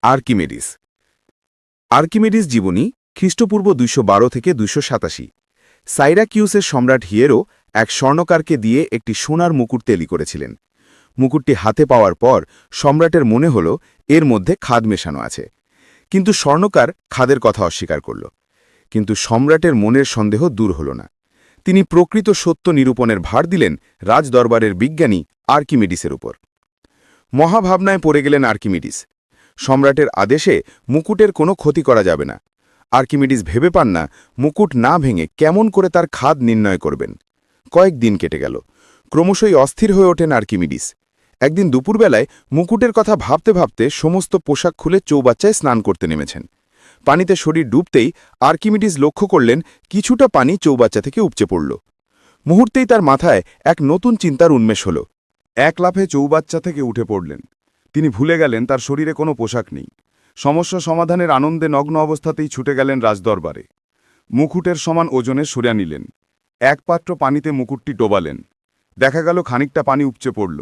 আর্কিমেডিস। আর্কিমেডিস জীবনী খ্রিস্টপূর্ব ২১২ থেকে ২৮৭। সাইরাকিউসের সম্রাট হিয়েরো এক স্বর্ণকারকে দিয়ে একটি সোনার মুকুট তৈরি করেছিলেন। মুকুটটি হাতে পাওয়ার পর সম্রাটের মনে হল এর মধ্যে খাদ মেশানো আছে, কিন্তু স্বর্ণকার খাদের কথা অস্বীকার করল। কিন্তু সম্রাটের মনের সন্দেহ দূর হল না। তিনি প্রকৃত সত্য নিরূপণের ভার দিলেন রাজদরবারের বিজ্ঞানী আর্কিমেডিসের উপর। মহাভাবনায় পড়ে গেলেন আর্কিমেডিস। সম্রাটের আদেশে মুকুটের কোনো ক্ষতি করা যাবে না। আর্কিমেডিস ভেবে পান না মুকুট না ভেঙে কেমন করে তার খাদ নির্ণয় করবেন। কয়েকদিন কেটে গেল। ক্রমশই অস্থির হয়ে ওঠেন আর্কিমেডিস। একদিন দুপুরবেলায় মুকুটের কথা ভাবতে ভাবতে সমস্ত পোশাক খুলে চৌবাচ্চায় স্নান করতে নেমেছেন। পানিতে শরীর ডুবতেই আর্কিমেডিস লক্ষ্য করলেন কিছুটা পানি চৌবাচ্চা থেকে উপচে পড়ল। মুহূর্তেই তার মাথায় এক নতুন চিন্তার উন্মেষ হল। এক লাফে চৌবাচ্চা থেকে উঠে পড়লেন। তিনি ভুলে গেলেন তার শরীরে কোনো পোশাক নেই। সমস্যা সমাধানের আনন্দে নগ্ন অবস্থাতেই ছুটে গেলেন রাজদরবারে। মুকুটের সমান ওজনের সরিয়া নিলেন। এক পাত্র পানিতে মুকুটটি ডোবালেন। দেখা গেল খানিকটা পানি উপচে পড়ল।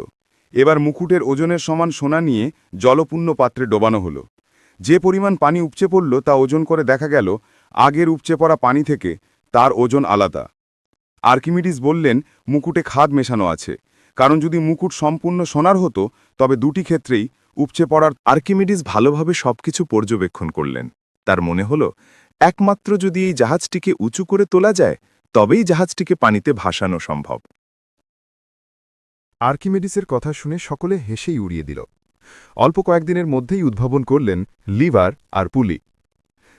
এবার মুকুটের ওজনের সমান সোনা নিয়ে জলপূর্ণ পাত্রে ডোবানো হলো। যে পরিমাণ পানি উপচে পড়ল তা ওজন করে দেখা গেল আগের উপচে পড়া পানি থেকে তার ওজন আলাদা। আর্কিমেডিস বললেন মুকুটে খাদ মেশানো আছে, কারণ যদি মুকুট সম্পূর্ণ সোনার হতো তবে দুটি ক্ষেত্রেই উপচে পড়ার। আর্কিমেডিস ভালোভাবে সবকিছু পর্যবেক্ষণ করলেন। তার মনে হল একমাত্র যদি এই জাহাজটিকে উঁচু করে তোলা যায় তবেই জাহাজটিকে পানিতে ভাসানো সম্ভব। আর্কিমেডিসের কথা শুনে সকলে হেসেই উড়িয়ে দিল। অল্প কয়েকদিনের মধ্যেই উদ্ভাবন করলেন লিভার আর পুলি।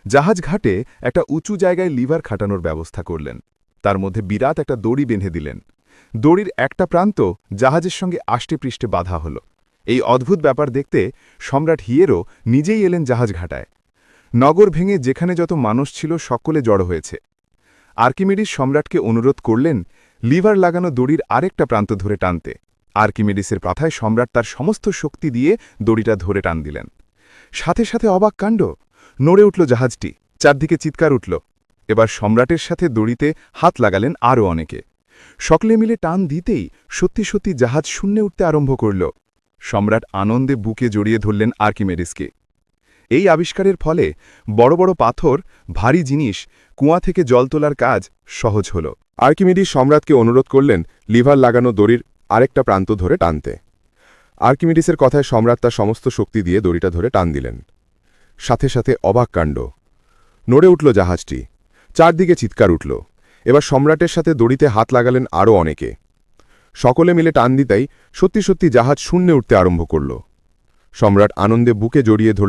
জাহাজ ঘাটে একটা উঁচু জায়গায় লিভার খাটানোর ব্যবস্থা করলেন। তার মধ্যে বিরাট একটা দড়ি বেঁধে দিলেন। দড়ির একটা প্রান্ত জাহাজের সঙ্গে আষ্টে পৃষ্ঠে বাঁধা হল। এই অদ্ভুত ব্যাপার দেখতে সম্রাট হিয়েরো নিজেই এলেন জাহাজ ঘাটায়। নগর ভেঙে যেখানে যত মানুষ ছিল সকলে জড়ো হয়েছে। আর্কিমেডিস সম্রাটকে অনুরোধ করলেন লিভার লাগানো দড়ির আরেকটা প্রান্ত ধরে টানতে। আর্কিমেডিসের কথায় সম্রাট তার সমস্ত শক্তি দিয়ে দড়িটা ধরে টান দিলেন। সাথে সাথে অবাক কাণ্ড, নড়ে উঠল জাহাজটি, চারদিকে চিৎকার উঠল। এবার সম্রাটের সাথে দড়িতে হাত লাগালেন আরও অনেকে। সকলে মিলে টান দিতেই সত্যি সত্যি জাহাজ শূন্যে উঠতে আরম্ভ করল। সম্রাট আনন্দে বুকে জড়িয়ে ধরলেন আর্কিমেডিসকে। এই আবিষ্কারের ফলে বড় বড় পাথর, ভারী জিনিস, কুয়া থেকে জল তোলার কাজ সহজ হল। আর্কিমেডিস সম্রাটকে অনুরোধ করলেন লিভার লাগানো দড়ির আরেকটা প্রান্ত ধরে টানতে। আর্কিমেডিসের কথায় সম্রাট তার সমস্ত শক্তি দিয়ে দড়িটা ধরে টান দিলেন। সাথে সাথে অবাক কাণ্ড, নড়ে উঠল জাহাজটি, চারদিকে চিৎকার উঠল। এবার সম্রাটের সাথে দড়িতে হাত লাগালেন আরও অনেকে। সকলে মিলে টান দিতেই সত্যি সত্যি জাহাজ শূন্যে উঠতে আরম্ভ করল। সম্রাট আনন্দে বুকে জড়িয়ে ধরল।